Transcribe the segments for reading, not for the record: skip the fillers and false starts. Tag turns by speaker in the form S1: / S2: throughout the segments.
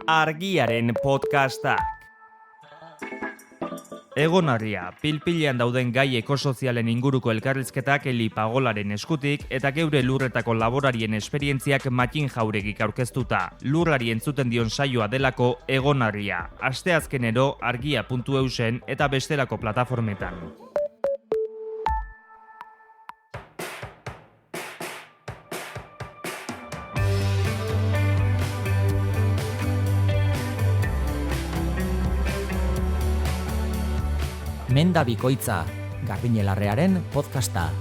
S1: Argiaren podcastak. Egonarria, pilpilean dauden gai ekosozialen inguruko elkarrizketak Eli Pagolaren eskutik eta geure lurretako laborarien esperientziak Matin Jauregik aurkeztuta. Lurrari entzuten dion saioa delako Egonarria. Asteazkenero argia.eusen eta bestelako plataformetan.
S2: Menda Bikoitza, Garbine Larrearen podcasta.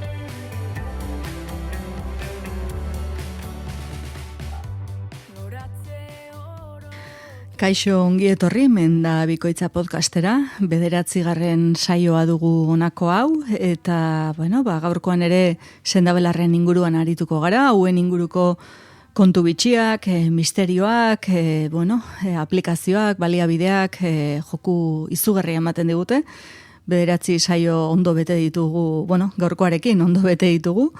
S3: Kaixo ongi etorri Menda Bikoitza podcastera, 9. saioa dugu honako hau, eta gaurkoan ere sendabelarren inguruan arituko gara, hauen inguruko kontu bitxiak, misterioak, aplikazioak, baliabideak, joku izugarria ematen digute. 9 saio ondo bete ditugu, gaurkoarekin ondo bete ditugu.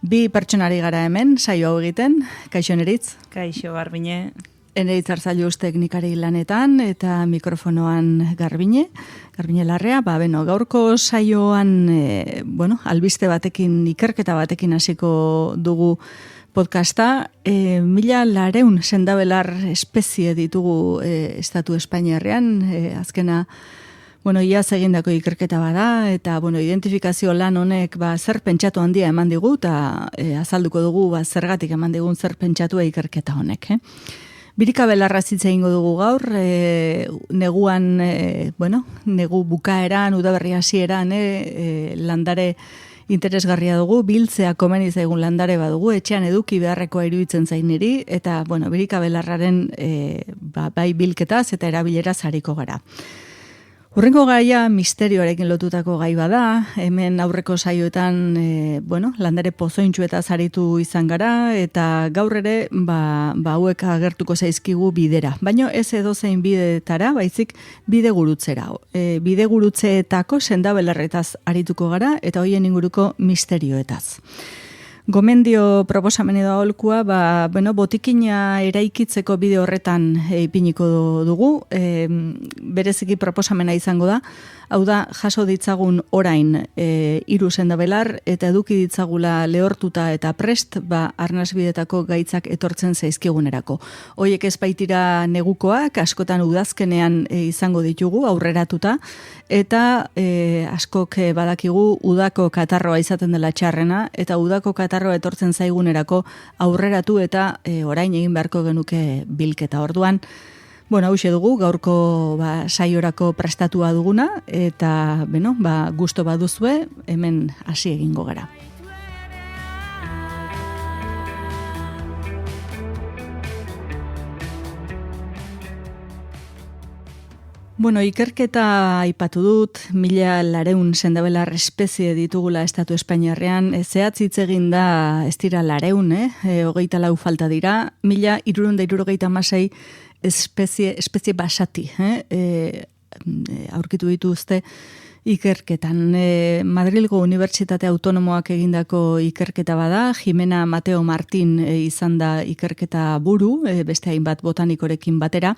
S3: 2 pertsonari gara hemen, saio hau egiten. Kaixo Eneritz.
S4: Kaixo Garbine.
S3: Eneritz Arzalluz teknikari lanetan eta mikrofonoan Garbine Larrea. Gaurko saioan, albiste batekin, ikerketa batekin hasiko dugu podcasta. 1400 sendabelar espezie ditugu estatu Espainiarrean, azkena iaz egindako ikerketa bada, eta identifikazio lan honek zer pentsatu handia eman digu, eta azalduko dugu zergatik eman digun zer pentsatua ikerketa honek. Birika belarra zitza egingo dugu gaur, neguan, negu bukaeran, udaberri hasieran, landare interesgarria dugu, biltzea komeni zaigun landare badugu, etxean eduki beharrekoa iruditzen zain niri, eta birika belarraren bai bilketaz eta erabileraz hariko gara. Hurrengo gaia misterioarekin lotutako gai bada, hemen aurreko saioetan landare pozointxuetaz aritu izan gara, eta gaur ere hauek agertuko zaizkigu bidera. Baina ez edozein bidetara, baizik bidegurutzera. Bidegurutzeetako sendabelarretaz arituko gara, eta hoien inguruko misterioetaz. Gomendio proposamen edo aholkua, botikina eraikitzeko bide horretan ipiniko dugu, bereziki proposamena izango da, hau da, jaso ditzagun orain 3 sendabelar, eta eduki ditzagula lehortuta eta prest, arnasbidetako gaitzak etortzen zaizkigunerako. Hoiek ez baitira negukoak, askotan udazkenean izango ditugu, aurreratuta, eta askok badakigu udako katarroa izaten dela txarrena, eta udako katarroa etortzen zaigunerako aurreratu eta orain egin beharko genuke bilketa. Orduan, hauxe dugu, gaurko saiorako prestatua duguna, eta gusto baduzue, hemen hasi egingo gara. Ikerketa aipatu dut, 1400 sendabelar espezie ditugula estatu Espainiarrean, zehatz hitz egin da ez dira 400, 24 falta dira, 1376 espezie basati, aurkitu dituzte ikerketan. Madrilgo Unibertsitate Autonomoak egindako ikerketa bada, Jimena Mateo Martin izan da ikerketa buru, beste hainbat botanikorekin batera,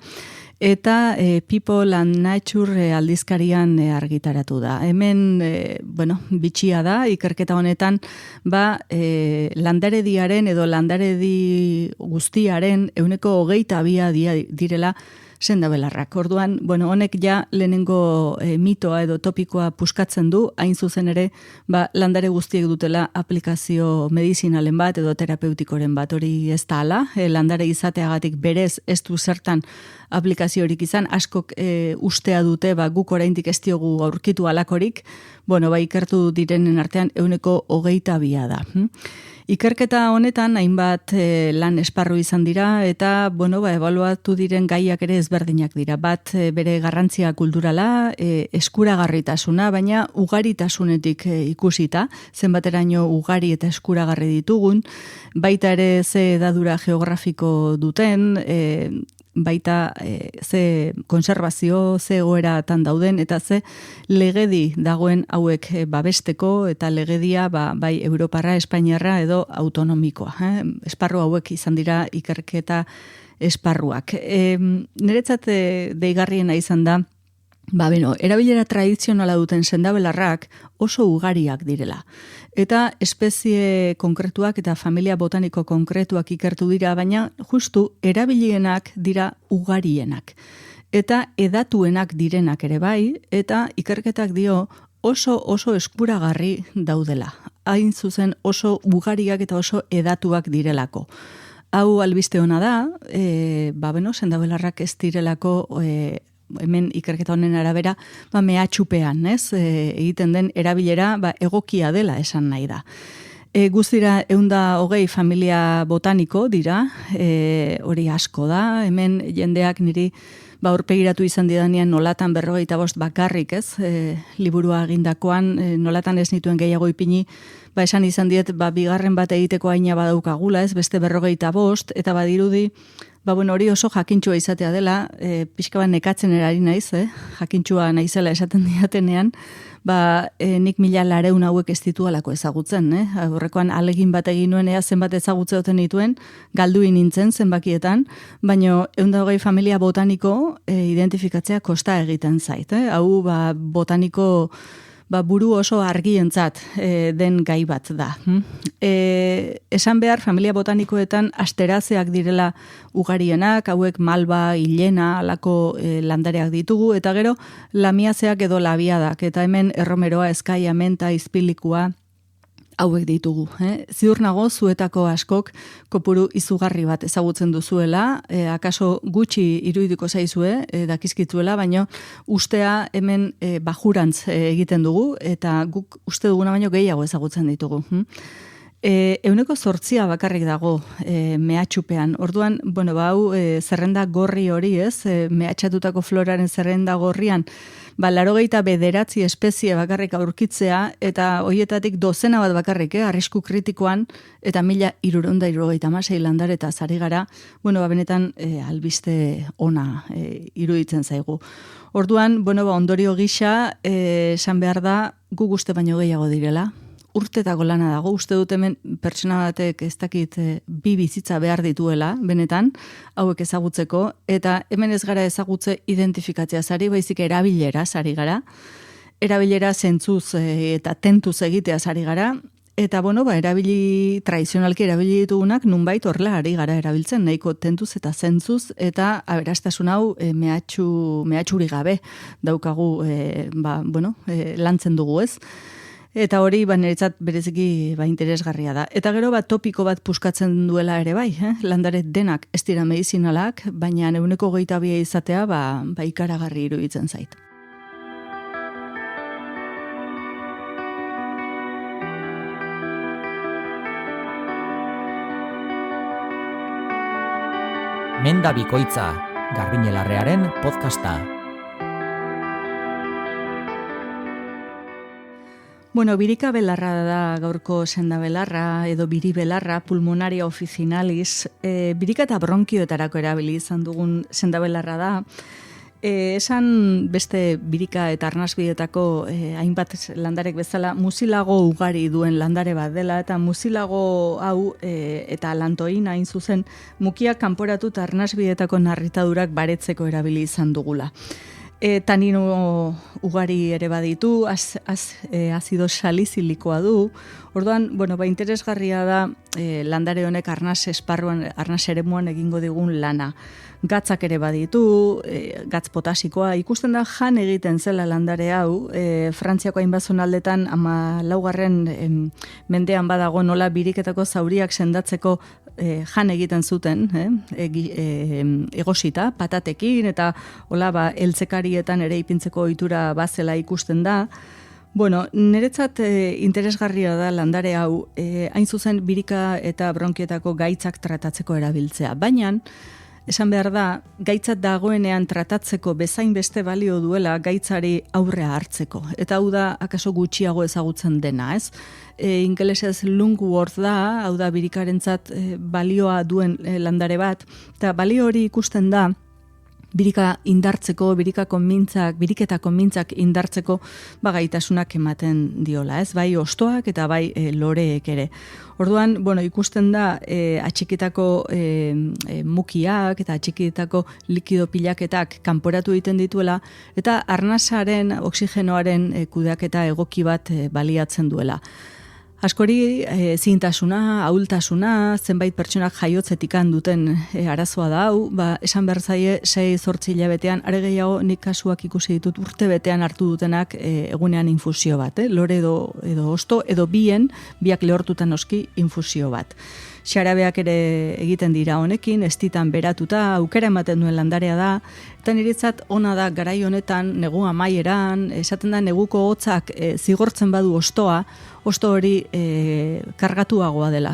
S3: eta People and Nature aldizkarian argitaratu da. Hemen, bitxia da, ikerketa honetan, landarediaren edo landaredi guztiaren 22% direla sendabelarrak. Orduan, honek ja lehenengo mitoa edo topikoa puskatzen du, hain zuzen ere, landare guztiek dutela aplikazio medizinalen bat edo terapeutikoren bat, hori ez da ala, landare izateagatik berez ez du zertan aplikaziorik izan, askok ustea dute, guk oraindik ez diogu aurkitu alakorik, ikertu direnen artean 22% da. Ikerketa honetan hainbat lan esparru izan dira eta ebaluatu diren gaiak ere ezberdinak dira. Bat bere garrantzia kulturala, eskuragarritasuna, baina ugaritasunetik ikusita, zenbateraino ugari eta eskuragarri ditugun, baita ere ze edadura geografiko duten, baita ze konservazio, ze egoeratan dauden, eta ze legedi dagoen hauek babesteko, eta legedia bai Europarra, Espainiarra edo autonomikoa. Esparru hauek izan dira ikerketa esparruak. Niretzat deigarriena izan da, erabilera tradizionala duten sendabelarrak oso ugariak direla. Eta espezie konkretuak eta familia botaniko konkretuak ikertu dira, baina justu erabilienak dira ugarienak. Eta edatuenak direnak ere bai, eta ikerketak dio oso eskuragarri daudela. Hain zuzen oso ugariak eta oso edatuak direlako. Hau albiste ona da, sendabelarrak ez direlako hemen ikerketa honen arabera, mehatxupean, egiten den erabilera egokia dela esan nahi da. Guztira 120 familia botaniko dira, hori asko da, hemen jendeak niri aurpegiratu izan didanean nolatan 45 bakarrik, liburua egindakoan, nolatan ez nituen gehiago ipini, esan izan diet, bigarren bat egiteko aina badaukagula, beste 45, eta badirudi, hori oso jakintxua izatea dela, pixka bat nekatzen erari naiz, jakintxua naizela esaten diatenean, nik 1.200 hauek ez ditualako ezagutzen, Horrekoan alegin bat egin nuen zenbat ezagutze duten dituen, galduin nintzen zenbakietan, baina 120 familia botaniko identifikatzea kosta egiten zait. Hau botaniko buru oso argientzat den gai bat da. Esan behar, familia botanikoetan asterazeak direla ugarienak, hauek malba, hilena, alako landareak ditugu, eta gero lamiazeak edo labiadak, eta hemen erromeroa, eskaia, menta, izpilikua, hauek ditugu. Ziur nago zuetako askok kopuru izugarri bat ezagutzen duzuela, akaso gutxi iruditu zaizue, dakizkituela, baina ustea hemen bajurantz egiten dugu, eta guk uste duguna baino gehiago ezagutzen ditugu. 8% bakarrik dago mehatxupean. Orduan, hau zerrenda gorri hori mehatxatutako floraren zerrenda gorrian, 89 espezie bakarrik aurkitzea, eta horietatik dozena bat bakarrik, arrisku kritikoan, eta 1.376 landare eta zari gara, benetan albiste ona iruditzen zaigu. Orduan, ondorio gisa, esan behar da, gu uste baino gehiago direla, urtetako lana dago, uste dut hemen pertsona batek ez dakit 2 bizitza behar dituela, benetan, hauek ezagutzeko, eta hemen ez gara ezagutze identifikatzea zari, baizik erabilera zari gara, erabilera zentzuz eta tentuz egitea zari gara, eta tradizionalki erabili ditugunak nunbait horrela ari gara erabiltzen, nahiko tentuz eta zentzuz, eta aberastasun hau mehatxuri gabe daukagu, lantzen dugu ez. Eta hori, niretzat bereziki interesgarria da. Eta gero topiko bat puskatzen duela ere bai, landare denak ez dira medizinalak, baina 122 izatea ikaragarri iruditzen zait.
S2: Menda bikoitza, Garbiñe Larrearen podcasta.
S3: Birika belarra da gaurko sendabelarra, edo biri belarra, pulmonaria officinalis, birika eta bronkioetarako erabili izan dugun sendabelarra da. Esan beste birika eta arnasbietako hainbat landarek bezala, muzilago ugari duen landare bat dela, eta muzilago hau eta lantoin hain zuzen mukiak kanporatu eta arnasbietako narritadurak baretzeko erabili izan dugula. Tanino ugari ere baditu, azido salizilikoa du. Orduan, interesgarria da landare honek arnas esparruan, arnas eremuan egingo digun lana. Gatzak ere baditu, gatz potasikoa, ikusten da jan egiten zela landare hau, Frantziako hainbat zonaldetan 14. Mendean badago nola biriketako zauriak sendatzeko jan egiten zuten, egosita, patatekin, eta hola eltzekarietan ere ipintzeko ohitura bazela ikusten da. Niretzat interesgarria da landare hau, hain zuzen birika eta bronkietako gaitzak tratatzeko erabiltzea. Baina, esan behar da, gaitzat dagoenean tratatzeko bezain beste balio duela gaitzari aurrea hartzeko. Eta hau da, akaso gutxiago ezagutzen dena, ez? Ingelesez lungworth da, hau da birikarentzat balioa duen landare bat, eta balio hori ikusten da, birika indartzeko, biriketa konmintzak indartzeko gaitasunak ematen diola, ez? Bai ostoak eta bai loreek ere. Orduan, ikusten da atxikitako mukiak eta atxikitako likido pilaketak kanporatu egiten dituela eta arnasaren, oxigenoaren kudeaketa egoki bat baliatzen duela. Askori zintasuna, ahultasuna, zenbait pertsonak jaiotzetikan duten arazoa da hau, esan behar zaie 6-8 hilabetean, are gehiago nik kasuak ikusi ditut urte betean hartu dutenak egunean infusio bat, lore edo osto, edo biak lehortutan noski infusio bat. Xarabeak ere egiten dira honekin, ez ditan beratuta, aukera ematen duen landarea da, eta niretzat ona da garai honetan, negu amaieran, esaten da neguko hotzak zigortzen badu osto hori kargatuagoa dela,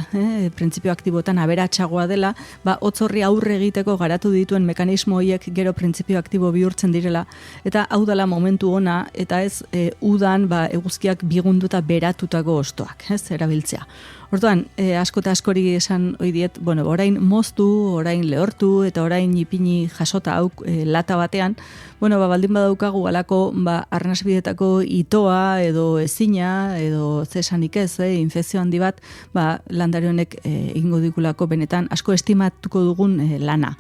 S3: printzipio aktibotan aberatsagoa dela, hotz horri aurre egiteko garatu dituen mekanismo horiek gero printzipio aktibo bihurtzen direla, eta hau dela momentu ona, eta ez udan eguzkiak bigunduta beratutako ostoak, erabiltzea. Orduan, asko eta askori esan ohi diet, orain moztu, orain lehortu, eta orain ipini jasota hau lata batean, baldin badaukagu alako arnasbidetako itoa edo ezina, edo zesanik ez, infekzio handi bat, landare honek egingo dikulako benetan asko estimatuko dugun lana.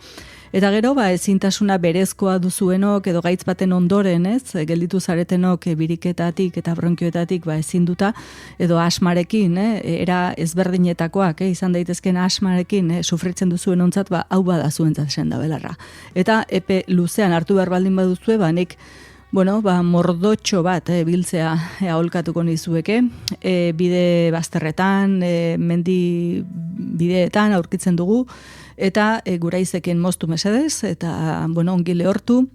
S3: Eta gero, ezintasuna berezkoa duzuenok edo gaitz baten ondoren, gelditu zaretenok biriketatik eta bronkioetatik ezin duta, edo asmarekin, era ezberdinetakoak, izan daitezken asmarekin sufritzen duzuen ontzat, hau bada zuentzat esan da belarra. Eta epe luzean hartu behar baldin baduzue, nik mordotxo bat biltzea aholkatuko nizueke, bide bazterretan, mendi bideetan aurkitzen dugu, eta guraizeken moztu mesedez, eta ongi lehortu,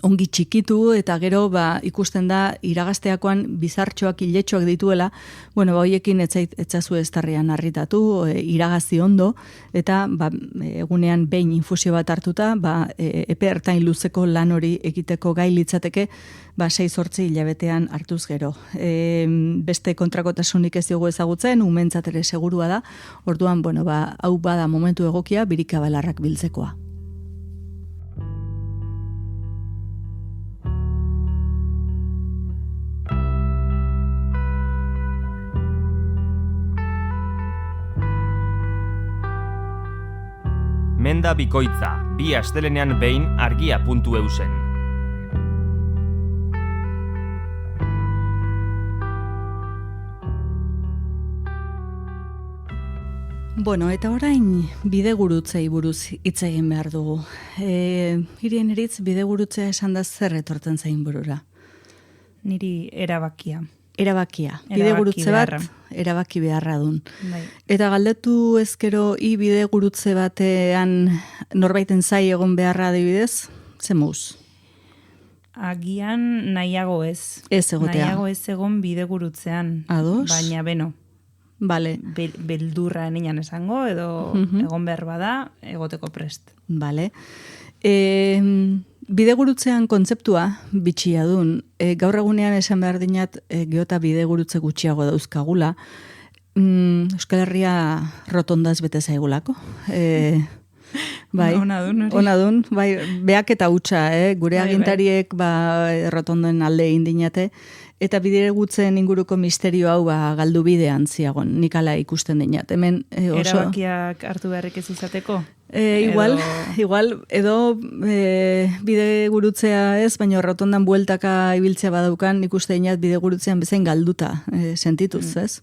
S3: ongi txikitu, eta gero ikusten da iragazteakoan bizartxoak, iletxoak dituela, hoiekin etzazu estarrian harritatu, iragazi ondo, eta egunean behin infusio bat hartuta, epe ertain luzeko lan hori egiteko gai litzateke, 6-8 hilabetean hartuz gero. Beste kontrakotasunik ez diogu ezagutzen, umentzat ere segurua da, orduan, hau bada momentu egokia birikabelarrak biltzekoa.
S1: Menda bikoitza, 2 astelenean behin argia.eusen.
S3: Eta orain bidegurutzei buruz hitz egin behar dugu. Hirien eritz bidegurutzea esan da zer etortzen zain burura?
S4: Niri erabakia.
S3: Erabakia. Bidegurutze bat, erabaki beharra dun. Eta galdetu ezkero bidegurutze batean norbaiten zai egon beharra adibidez, zemuz?
S4: Agian nahiago ez.
S3: Ez egotea.
S4: Nahiago ez egon bidegurutzean.
S3: Ados?
S4: Baina beno.
S3: Vale.
S4: Beldurra enian esango, edo egon behar bada, egoteko prest.
S3: Vale. Bidegurutzean kontzeptua bitxia dun. Gaur egunean esan behar dinat geota bidegurutze gutxiago dauzkagula. Euskal Herria rotondaz bete zaigulako. Bai, ona dun, bai, beak eta hutsa, gure agintariek rotondoen alde indinate, eta bidegutzen inguruko misterio hau galdu bidean ziagon, nik ala ikusten dinat. Hemen oso...
S4: Erabakiak hartu beharrik ez izateko?
S3: Igual, edo bidegurutzea ez, baina rotondan bueltaka ibiltzea badaukan, ikuste dinat bidegurutzean bezain galduta sentituz, ez?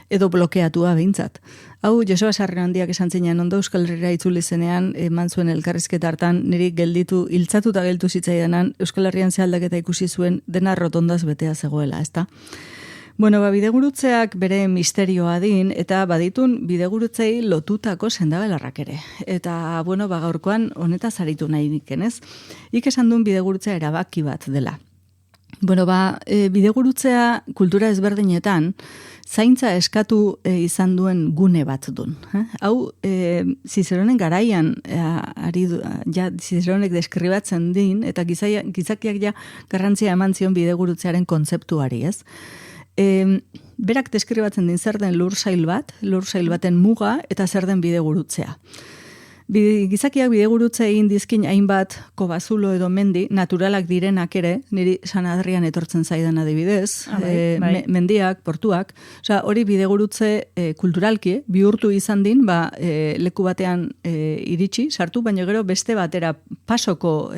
S3: Edo blokeatua behintzat. Hau, Joseba Sarrionandiak esan zinean ondo Euskal Herria itzuli zenean, eman zuen elkarrizketa hartan, niri hiltzatuta geltu zitzaidanan, Euskal Herrian ze aldaketa ikusi zuen dena rotondaz betea zegoela, ezta? Bidegurutzeak bere misterioa din, eta baditun bidegurutzei lotutako sendabelarrak ere. Eta, gaurkoan honetaz aritu nahi dikenez. Ik esan duen bidegurutzea erabaki bat dela. Bidegurutzea kultura ezberdinetan, zaintza eskatu izan duen gune bat dun. Hau, Zizeronen garaian, Zizeronek deskribatzen din, eta gizakiak garrantzia eman zion bidegurutzearen kontzeptuari, ez? Berak deskribatzen din zer den lursail baten muga, eta zer den bidegurutzea. Gizakiak bidegurutze egin dizkin hainbat kobazulo edo mendi, naturalak direnak ere, niri San Adrian etortzen zaidan adibidez, mendiak, portuak, hori bidegurutze kulturalki, bihurtu izan din, leku batean iritsi, sartu, baina gero beste batera pasoko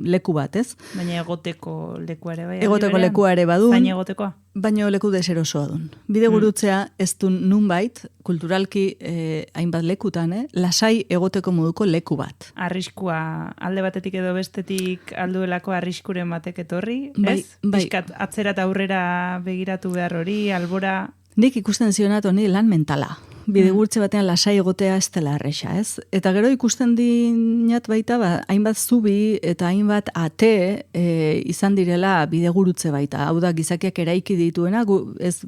S3: leku bat, ez?
S4: Baina egoteko lekua ere bai.
S3: Egoteko lekua ere badun.
S4: Baina egotekoa.
S3: Baina leku deserosoa dun. Bidegurutzea ez du nunbait, kulturalki hainbat lekutan, lasai egoteko moduko leku bat.
S4: Arriskua alde batetik edo bestetik alduelako arriskuren batek etorri, ez? Piskat atzera eta aurrera begiratu behar hori, albora...
S3: Nik ikusten zionat honi lan mentala. Bidegurtze batean lasai egotea ez dela erresa, ez? Eta gero ikusten dinat baita, hainbat zubi eta hainbat ate izan direla bidegurutze baita. Hau da, gizakiak eraiki dituena, ez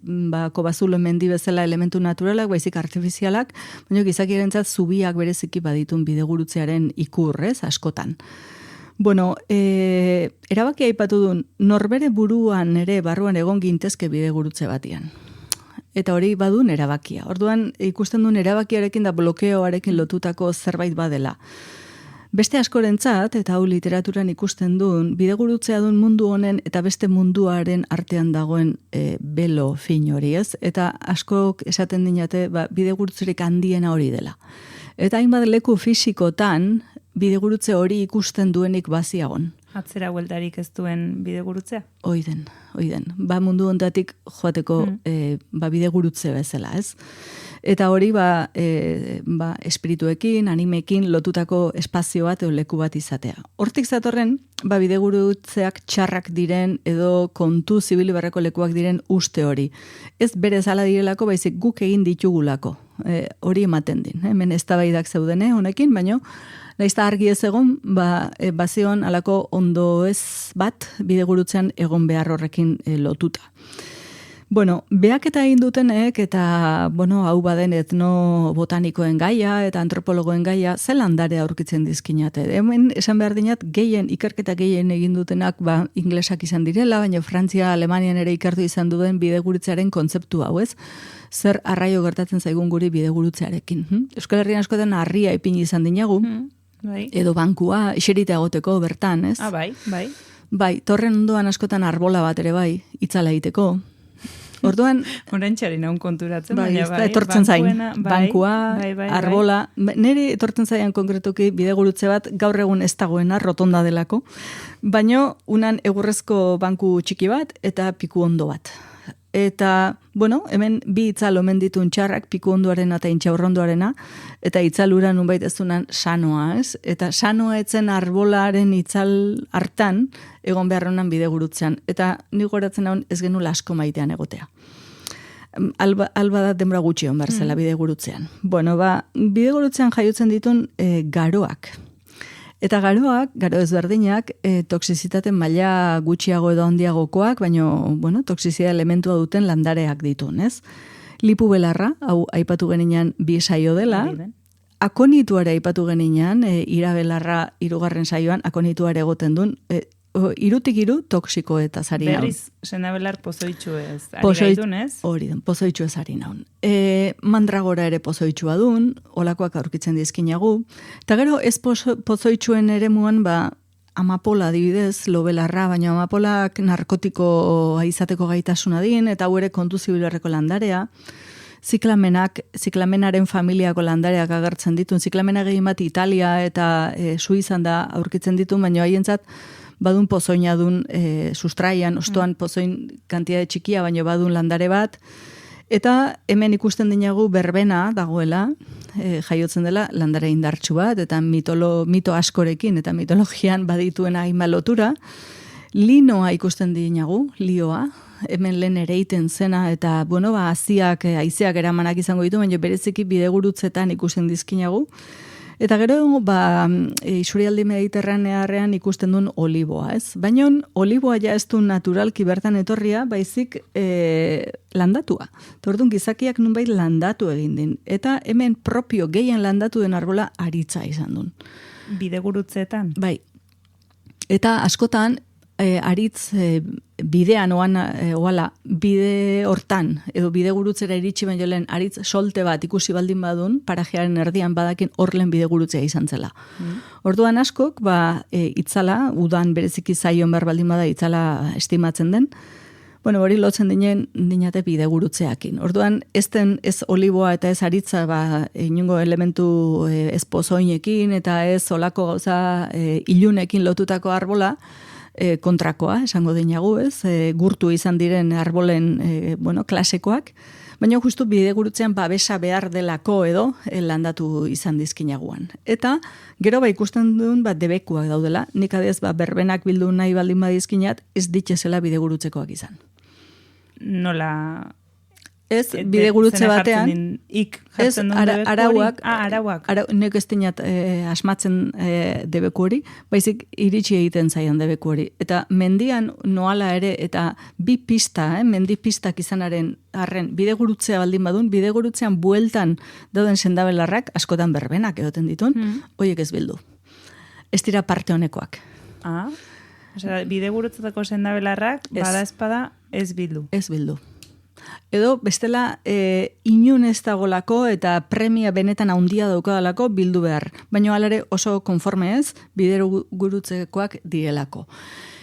S3: kobazulo mendi bezala elementu naturalak, baizik artifizialak, baina gizakiarentzat zubiak bereziki baditun bidegurutzearen ikur, ez? Askotan. Bueno, erabakia aipatu duen, norbere buruan ere barruan egon gintezke bidegurutze batian. Eta hori badun erabakia. Orduan ikusten duen erabakiarekin da blokeoarekin lotutako zerbait badela. Beste askorentzat, eta hau literaturan ikusten duen, bidegurutzea duen mundu honen eta beste munduaren artean dagoen belo fin hori, ez? Eta askok esaten dinate, bidegurutzerik handiena hori dela. Eta hainbat leku fisikotan, bidegurutze hori ikusten duenik baziagon.
S4: Atzera bueltarik ez duen bidegurutzea?
S3: Oiden. Mundu ontatik joateko bidegurutze bezala, ez? Eta hori espirituekin, animekin lotutako espazio bat edo leku bat izatea. Hortik zatorren, bidegurutzeak txarrak diren edo kontu zibili barreko lekuak diren uste hori. Ez berez ala direlako, baizik guk egin ditugulako. Hori ematen din. Hemen eztabaidak zeudene honekin, baino naizta argi ez egon, bazion alako ondo ez bat bidegurutzean egon behar horrekin lotuta. Bueno, behaketa egin dutenek eta, hau baden etnobotanikoen gaia eta antropologoen gaia, ze landare aurkitzen dizkinate. Hemen esan behar dinat, ikerketa gehien egin dutenak inglesak izan direla, baina Frantzia, Alemanian ere ikertu izan duen bidegurutzearen kontzeptu hau, ez? Zer arraio gertatzen zaigun guri bidegurutzearekin. Euskal Herrian askotan harria ipini izan dinagu, edo bankua, iserita egoteko bertan, ez? Bai, torren ondoan askotan arbola bat ere itzala egiteko. Orduan,
S4: orentxari naun konturatzen,
S3: etortzen zain, bankua, arbola, niri etortzen zaian konkretuki bidegurutze bat gaur egun ez dagoena, rotonda delako, baino unan egurrezko banku txiki bat eta piku ondo bat. Eta, hemen bi itzal omen ditun txarrak, piku ondoarena eta intxaurrondoarena, eta itzalura nunbait ez dunan sanoa, ez? Eta sanoa etzen arbolaren itzal hartan, egon beharronan bidegurutzean. Eta nik goratzen haun ez genula asko maitean egotea. Alba da denbora gutxi hon behar zela bidegurutzean. Bidegurutzean jaiotzen ditun garoak. Eta garo ezberdinak, toxizitate maila gutxiago edo handiagokoak, baina, toxizia elementua duten landareak ditun, ez? Lipu belarra, hau aipatu geninan bi saio dela, akonituare aipatu geninan, irabelarra 3. saioan, akonituare egoten duen, irutik toksiko eta zari naun.
S4: Berriz, senabelar pozoitxu ez, ari gaitun ez?
S3: Hori den, pozoitxu ez ari naun. Mandragora ere pozoitxua duen, olakoak aurkitzen dizkinagu, eta gero ez pozoitxuen ere muan, amapola adibidez, lobelarra, baina amapolak narkotiko izateko gaitasuna din, eta hau ere kontu zibilarreko landarea, ziklamenaren familiako landareak agertzen ditun, ziklamena gehien bat Italia eta Suizan da aurkitzen ditun, baina haientzat badun pozoina dun sustraian, ostoan pozoin kantitate txikia, baina badun landare bat, eta hemen ikusten dinagu berbena dagoela, jaiotzen dela landare indartsu bat, eta mito askorekin, eta mitologian badituen hainbat lotura, linoa ikusten dinagu, lioa, hemen lehen ereiten zena, eta, haizeak eramanak izango ditu, baina bereziki bidegurutzetan ikusten dizkinagu. Eta gero, isurialdi mediterranearrean ikusten duen oliboa, ez? Baina oliboa ja ez du naturalki bertan etorria, baizik landatua. Orduan gizakiak nunbait landatu egin din. Eta hemen propio gehien landatu den arbola aritza izan duen.
S4: Bidegurutzeetan?
S3: Bai. Eta askotan, aritz bidean oala, bide hortan, edo bide gurutzera iritsi baino lehen, aritz solte bat ikusi baldin badun, parajearen erdian badakin horlen bide gurutzea izan zela. Orduan askok, itzala, udan bereziki zaion behar baldin bada itzala estimatzen den, hori lotzen dinate bide gurutzeakin. Orduan, ez oliboa eta ez aritza, inungo elementu ez pozoinekin eta ez olako gauza ilunekin lotutako arbola, kontrakoa, esango dinagu, ez? Gurtu izan diren arbolen, klasekoak, baina justu bide gurutzean babesa behar delako edo landatu izan dizkinaguan. Eta, gero ikusten duen debekuak daudela, nik adez berbenak bildu nahi baldin badizkinat, ez ditxezela bide gurutzekoak izan.
S4: Nola...
S3: Ez, bide gurutze batean, ez, arauak, nek ez dinat asmatzen debeku hori, baizik iritsi egiten zaian debeku hori. Eta mendian noala ere, eta bi pista, mendi pistak izanaren arren, bide gurutzea baldin badun, bide gurutzean bueltan dauden sendabelarrak, askotan berbenak egoten ditun, horiek ez bildu. Ez dira parte honekoak.
S4: Osea, bide gurutzetako sendabelarrak, bada espada, ez bildu.
S3: Ez bildu. Edo, bestela, inun ez dagolako eta premia benetan handia daukadalako bildu behar. Baina alare oso konforme ez, bide gurutzekoak direlako.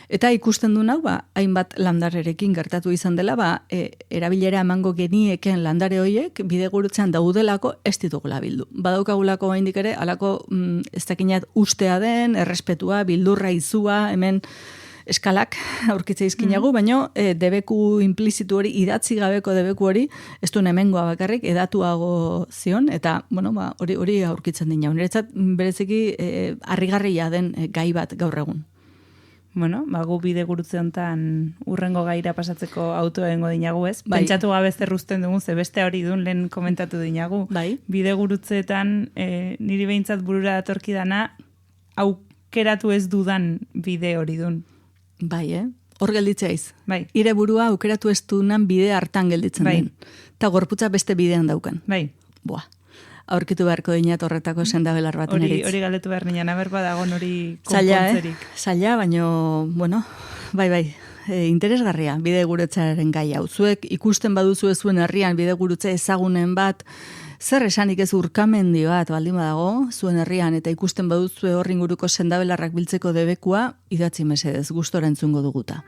S3: Eta ikusten du nau, hainbat landarerekin gertatu izan dela, erabilera emango genieken landare horiek, bide gurutzean daudelako ez ditugula bildu. Badaukagulako haindik ere, alako ez dakinat ustea den, errespetua, bildurra izua, hemen eskalak aurkitze izkinagu, baina debeku implizitu hori, idatzi gabeko debeku hori, ez du hemengoa bakarrik, edatuago zion, eta hori aurkitzen dina. Niretzat bereziki harrigarria den gai bat gaur egun.
S4: Gu bide gurutze hontan urrengo gaira pasatzeko autoa egingo dinagu, ez? Pentsatu gabe zerruzten dugun, ze beste hori dun lehen komentatu dinagu. Bide gurutzeetan niri behintzat burura datorki dana, aukeratu ez dudan bide hori dun.
S3: Hor gelditzeiz. Ire burua aukeratu ez dunan bide hartan gelditzen den. Eta gorputza beste bidean daukan. Aurkitu beharko dinat horretako sendabelar baten eritz.
S4: Hori galdetu behar nian, aber badago hori konpontzerik.
S3: Zaila, baina, interesgarria bide gurutzaren gai hau. Zuek ikusten baduzu zuen herrian bide gurutze ezagunen bat, zer esanik ez urkamendi bat baldin badago, zuen herrian, eta ikusten baduzu horri inguruko sendabelarrak biltzeko debekua, idatzi mesedez, gustora entzungo duguta.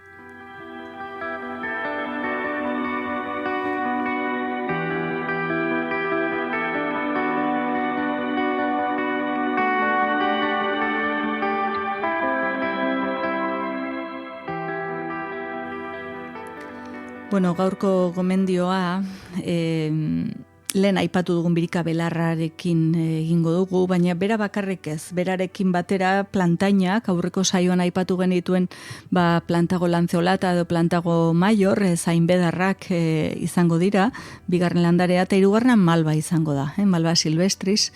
S3: Gaurko gomendioa, lehen aipatu dugun birika belarrarekin egingo dugu, baina bera bakarrik ez, berarekin batera plantainak, aurreko saioan aipatu genituen plantago lanceolata edo plantago maior, zainbedarrak izango dira, bigarren landarea, eta hirugarren malba izango da, malba silvestris.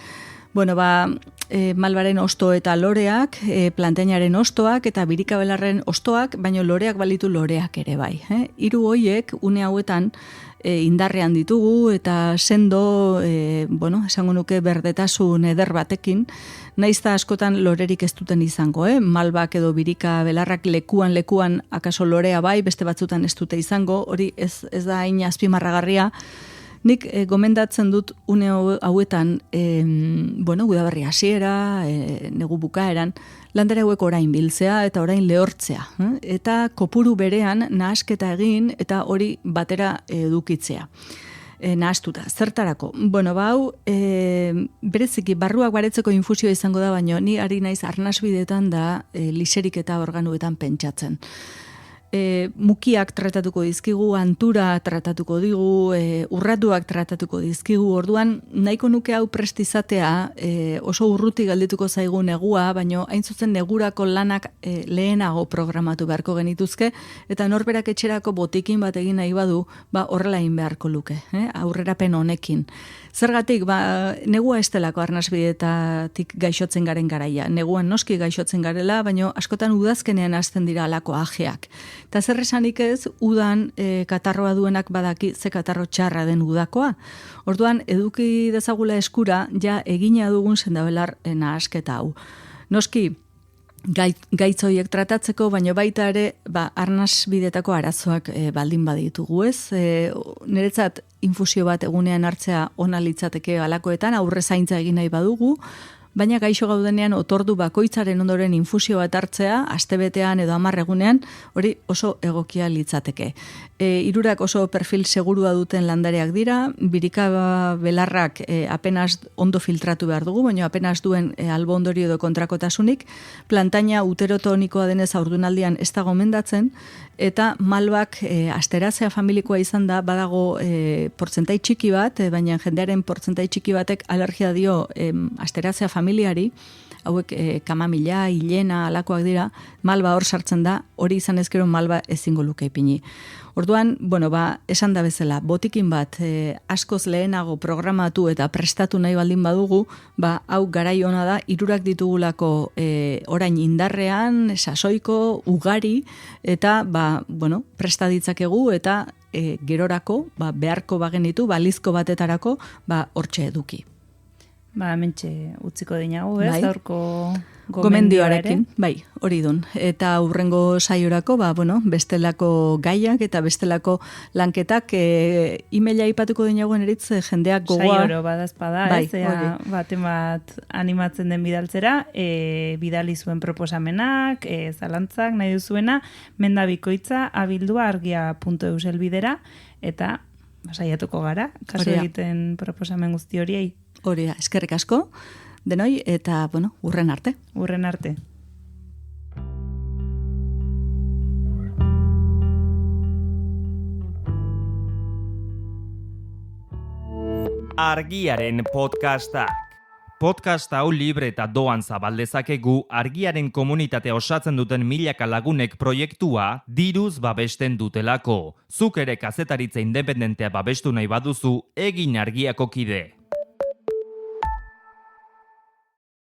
S3: Malbaren osto eta loreak, plantainaren ostoak eta birikabelarren ostoak, baina loreak balitu loreak ere bai. Hiru hoiek une hauetan indarrean ditugu eta sendo, esango nuke berdetasun eder batekin, naizta askotan lorerik ez duten izango, malbak edo birikabelarrak lekuan akaso lorea bai, beste batzutan ez dute izango, hori ez da hain azpimarragarria. Nik gomendatzen dut une hauetan, udaberri hasiera, negu bukaeran, landare hauek orain biltzea eta orain lehortzea. Eta kopuru berean nahasketa egin eta hori batera edukitzea. Nahastuta, zertarako. Bereziki, barruak baretzeko infusioa izango da, baina ni ari naiz arnasbideetan da liserik eta organuetan pentsatzen. Mukiak tratatuko dizkigu, antura tratatuko digu, urratuak tratatuko dizkigu, orduan nahiko nuke hau prestizatea oso urruti galdituko zaigu negua, baina hain zuzen negurako lanak lehenago programatu beharko genituzke, eta norberak etxerako botikin bat egin nahi badu, horrela egin beharko luke, aurrerapen honekin. Zergatik, negua ez delako arnasbideetatik gaixotzen garen garaia. Neguan noski gaixotzen garela, baina askotan udazkenean hasten dira alako ajeak. Eta zer esanik ez, udan katarroa duenak badaki ze katarro txarra den udakoa. Orduan, eduki dezagula eskura, ja egina dugun sendabelar nahasketa hau. Noski, gaitz horiek tratatzeko, baina baita ere, arnas bidetako arazoak baldin baditugu, ez? Niretzat infusio bat egunean hartzea ona litzateke halakoetan, aurre zaintza egin nahi badugu, baina gaixo gaudenean otordu bakoitzaren ondoren infusio bat hartzea, astebetean edo 10 egunean, hori oso egokia litzateke. Hirurak oso perfil segurua duten landareak dira, birika belarrak apenas ondo filtratu behar dugu, baina apenas duen albo ondorio edo kontrakotasunik, plantaina uterotonikoa denez haurdunaldian ez da gomendatzen, eta malbak asterazea familikoa izan da, badago portzentai txiki bat, baina jendearen portzentai txiki batek alergia dio asterazea familiari, hauek kamamila, hilena, alakoak dira, malba hor sartzen da, hori izan ezkero malba ezingo luke ipini. Orduan, esan da bezala, botikin bat askoz lehenago programatu eta prestatu nahi baldin badugu, hau garai ona da, 3 ditugulako orain indarrean, sasoiko, ugari, eta presta ditzakegu eta gerorako, beharko bagenitu, balizko batetarako, hortxe eduki.
S4: Hementxe utziko dinagu, ez? Gaurko
S3: gomendioarekin, hori dun. Eta hurrengo saiorako, bestelako gaiak eta bestelako lanketak e-maila ipatuko dinagoen eritz jendeak gogoa.
S4: Saioro badazpada, ez? Bat animatzen den bidaltzera, bidali zuen proposamenak, zalantzak nahi duzuena, mendabikoitza abildua argia.eus elbidera, eta saiatuko gara, kasu egiten proposamen guzti horiei.
S3: Hori da, eskerrik asko, denoi, eta, urren arte.
S4: Urren arte.
S1: Argiaren podcastak. Podcast hau libre eta doan zabaldezakegu Argiaren komunitatea osatzen duten milaka lagunek proiektua diruz babesten dutelako. Zuk ere kazetaritza independentea babestu nahi baduzu, egin Argiako kide.